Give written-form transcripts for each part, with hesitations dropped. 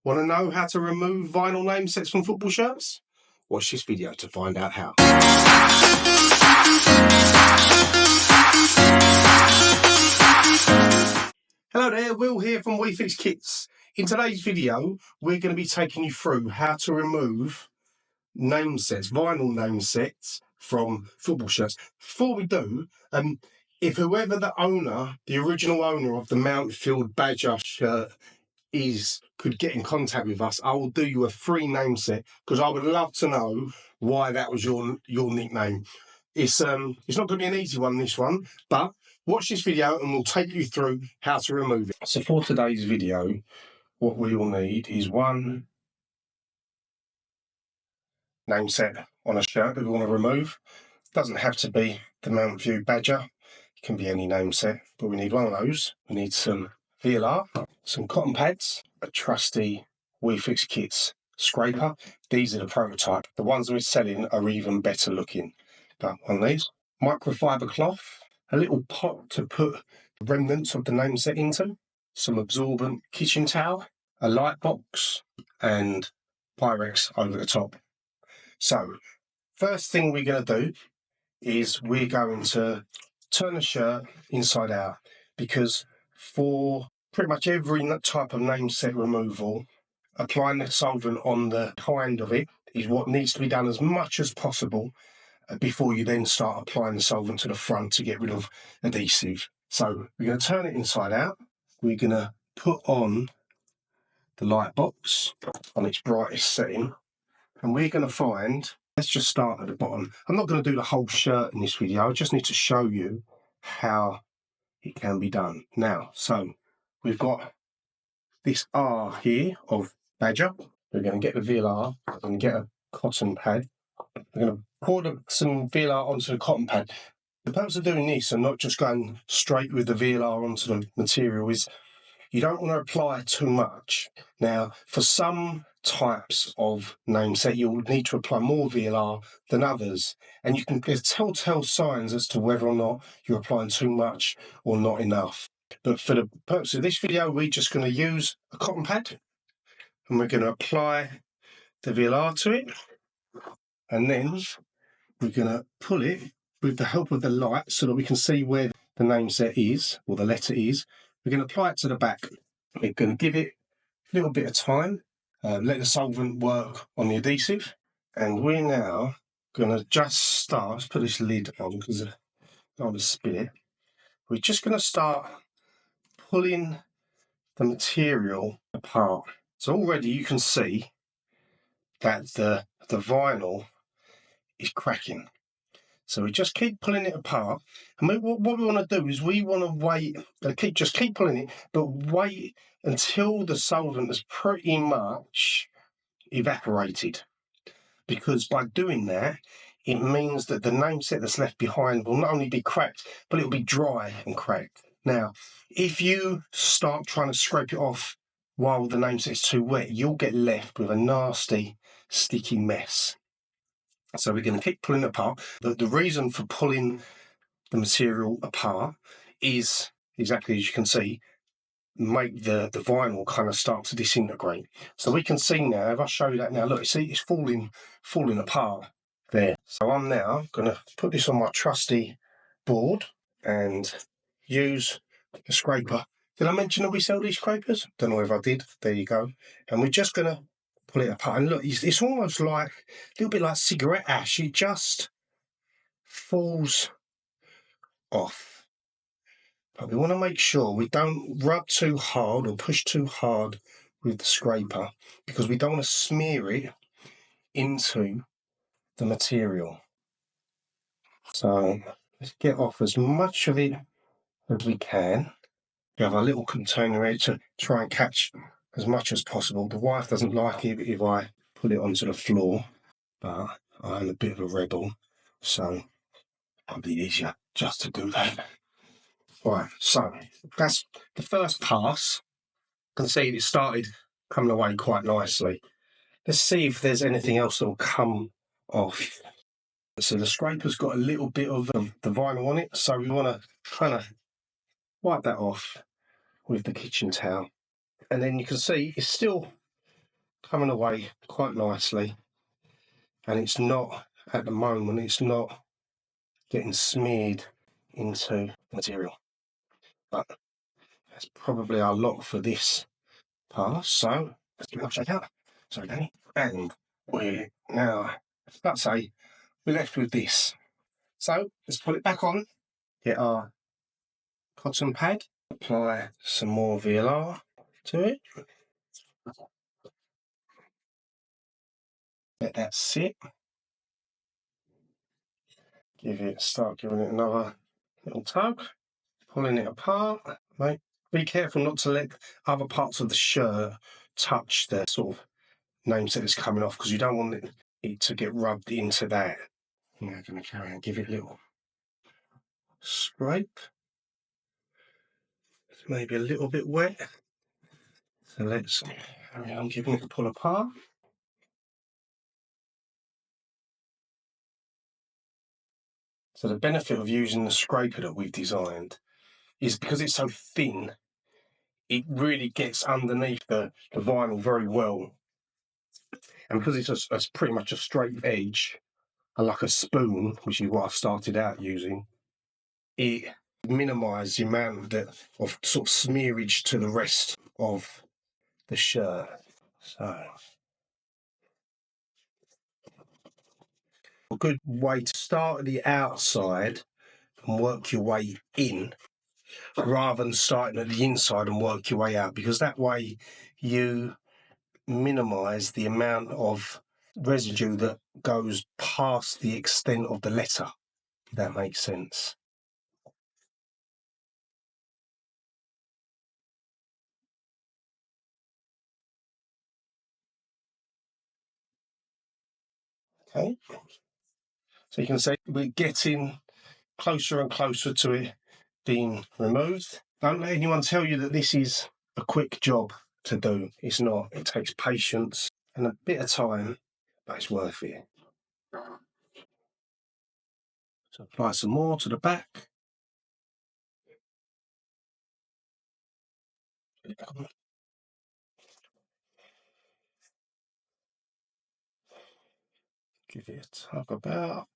Want to know how to remove vinyl name sets from football shirts? Watch this video to find out how. Hello there, Will here from We Fix Kits. In today's video, we're going to be taking you through how to remove name sets, vinyl name sets from football shirts. Before we do, if whoever the original owner of the Mountfield Badger shirt could get in contact with us, I will do you a free name set because I would love to know why that was your nickname. It's not going to be an easy one, this one, but watch this video and we'll take you through how to remove it. So for today's video, what we will need is one name set on a shirt that we want to remove. It doesn't have to be the Mountfield Badger. It can be any name set, but we need one of those. We need some VLR, some cotton pads, a trusty We Fix Kits scraper. These are the prototype. The ones we're selling are even better looking. But one of these. Microfiber cloth, a little pot to put remnants of the name set into, some absorbent kitchen towel, a light box, and Pyrex over the top. So, first thing we're going to do is we're going to turn the shirt inside out, because for pretty much every type of name set removal, applying the solvent on the hind of it is what needs to be done as much as possible before you then start applying the solvent to the front to get rid of adhesive. So we're going to turn it inside out. We're going to put on the light box on its brightest setting, and we're going to find, let's just start at the bottom. I'm not going to do the whole shirt in this video. I just need to show you how it can be done. Now, so we've got this R here of Badger. We're going to get the VLR and get a cotton pad. We're going to pour some VLR onto the cotton pad. The purpose of doing this and not just going straight with the VLR onto the material is you don't want to apply too much. Now, for some types of name set, you'll need to apply more VLR than others. And you can get telltale signs as to whether or not you're applying too much or not enough. But for the purpose of this video, we're just going to use a cotton pad and we're going to apply the VLR to it. And then we're going to pull it with the help of the light so that we can see where the name set is, or the letter is. We're going to apply it to the back. We're going to give it a little bit of time, let the solvent work on the adhesive. And we're now going to just start, let's put this lid on because I don't want to spill it. We're just going to start pulling the material apart. So already you can see that the vinyl is cracking. So we just keep pulling it apart. And what we want to do is we want to wait, just keep pulling it, but wait until the solvent has pretty much evaporated. Because by doing that, it means that the name set that's left behind will not only be cracked, but it'll be dry and cracked. Now, if you start trying to scrape it off while the name set's too wet, you'll get left with a nasty, sticky mess. So we're going to keep pulling it apart. The reason for pulling the material apart is, exactly as you can see, make the vinyl kind of start to disintegrate. So we can see now, if I show you that now, look, you see it's falling apart there. So I'm now going to put this on my trusty board and use the scraper. Did I mention that we sell these scrapers? Don't know if I did. There you go. And we're just going to pull it apart. And look, it's almost like a little bit like cigarette ash. It just falls off. But we want to make sure we don't rub too hard or push too hard with the scraper, because we don't want to smear it into the material. So let's get off as much of it as we can. We have a little container here to try and catch as much as possible. The wife doesn't like it if I put it onto the floor, but I'm a bit of a rebel, so it'll be easier just to do that. Right, so that's the first pass. You can see it started coming away quite nicely. Let's see if there's anything else that will come off. So the scraper's got a little bit of the vinyl on it, so we want to kind of wipe that off with the kitchen towel. And then you can see it's still coming away quite nicely, and it's not, at the moment, it's not getting smeared into the material. But that's probably our lot for this pass, so let's give it a shake out. Sorry, Danny. And we're now, let's say, we're left with this. So let's put it back on, get our cotton pad, apply some more VLR to it, let that sit, start giving it another little tug, pulling it apart. Mate, be careful not to let other parts of the shirt touch the sort of nameset that's coming off, because you don't want it to get rubbed into that. I'm now going to carry on, give it a little scrape. It's maybe a little bit wet, so let's carry on giving it a pull apart. So the benefit of using the scraper that we've designed is because it's so thin, it really gets underneath the vinyl very well. And because it's pretty much a straight edge, and like a spoon, which is what I've started out using, it minimises the amount of sort of smearage to the rest of the shirt. So a good way to start at the outside and work your way in, rather than starting at the inside and work your way out, because that way you minimise the amount of residue that goes past the extent of the letter, if that makes sense. Okay, so you can see we're getting closer and closer to it being removed. Don't let anyone tell you that this is a quick job to do. It's not. It takes patience and a bit of time, but it's worth it. So apply some more to the back. Give it a tug about.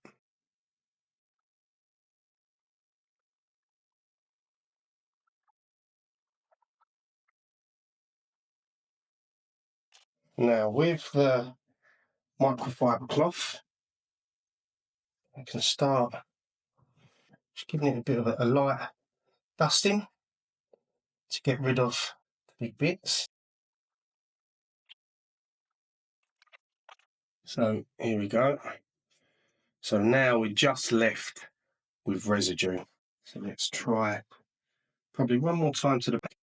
Now with the microfiber cloth, I can start just giving it a bit of a light dusting to get rid of the big bits. So here we go. So now we're just left with residue. So let's try probably one more time to the back.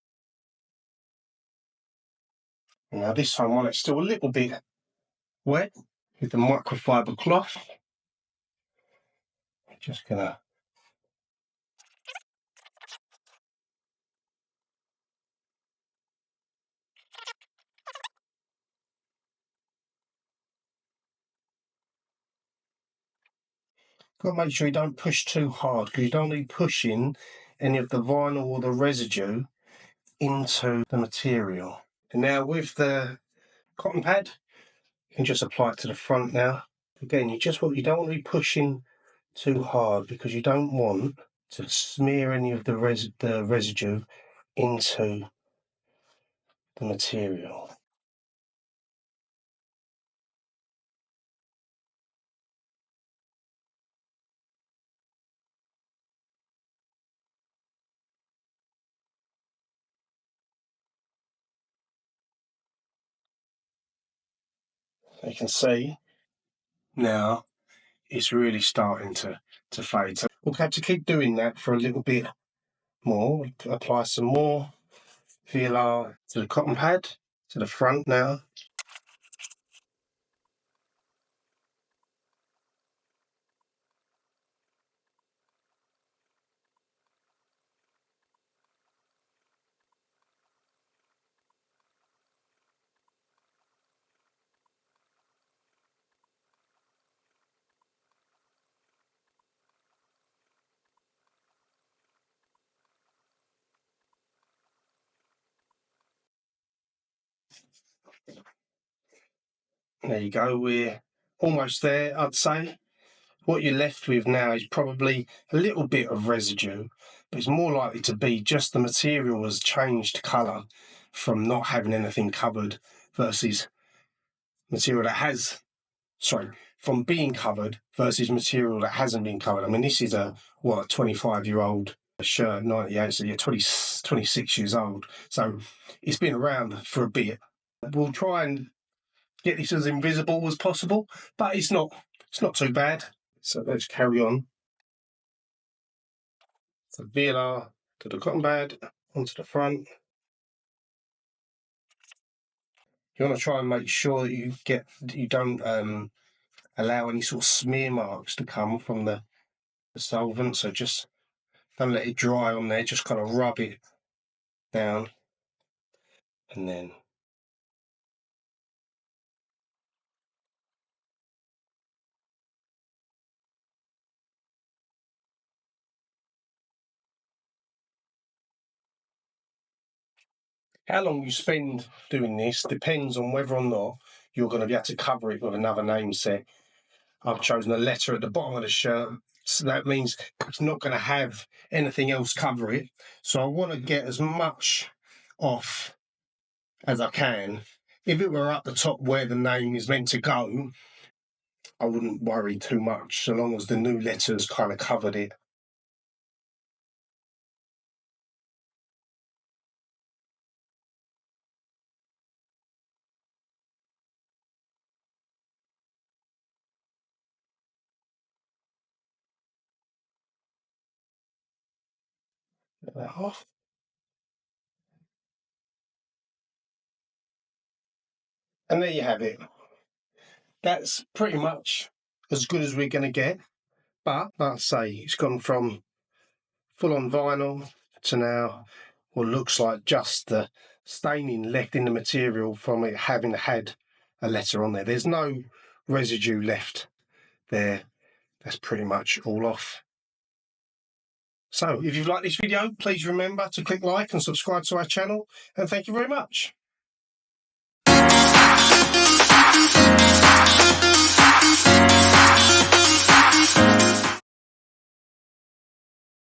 Now this time, while it's still a little bit wet with the microfiber cloth, I'm just gonna make sure you don't push too hard, because you don't need pushing any of the vinyl or the residue into the material. And now with the cotton pad, you can just apply it to the front now. Again, you don't want to be pushing too hard, because you don't want to smear any of the residue into the material. So you can see now it's really starting to fade. So we'll have to keep doing that for a little bit more. Apply some more VLR to the cotton pad, to the front now. There you go, we're almost there, I'd say. What you're left with now is probably a little bit of residue, but it's more likely to be just the material has changed colour from not having anything covered versus material that has, from being covered versus material that hasn't been covered. I mean, this is a 25-year-old shirt, 98, so you're 26 years old. So it's been around for a bit. We'll try and get this as invisible as possible, but it's not too bad. So let's carry on. So VLR to the cotton pad, onto the front. You want to try and make sure that you don't allow any sort of smear marks to come from the solvent. So just don't let it dry on there, just kind of rub it down, and then how long you spend doing this depends on whether or not you're going to be able to cover it with another name set. I've chosen a letter at the bottom of the shirt, so that means it's not going to have anything else cover it. So I want to get as much off as I can. If it were up the top where the name is meant to go, I wouldn't worry too much, so long as the new letters kind of covered it. Get that off. And there you have it. That's pretty much as good as we're going to get. But, like I say, it's gone from full-on vinyl to now what looks like just the staining left in the material from it having had a letter on there. There's no residue left there. That's pretty much all off. So if you've liked this video, please remember to click like and subscribe to our channel, and thank you very much.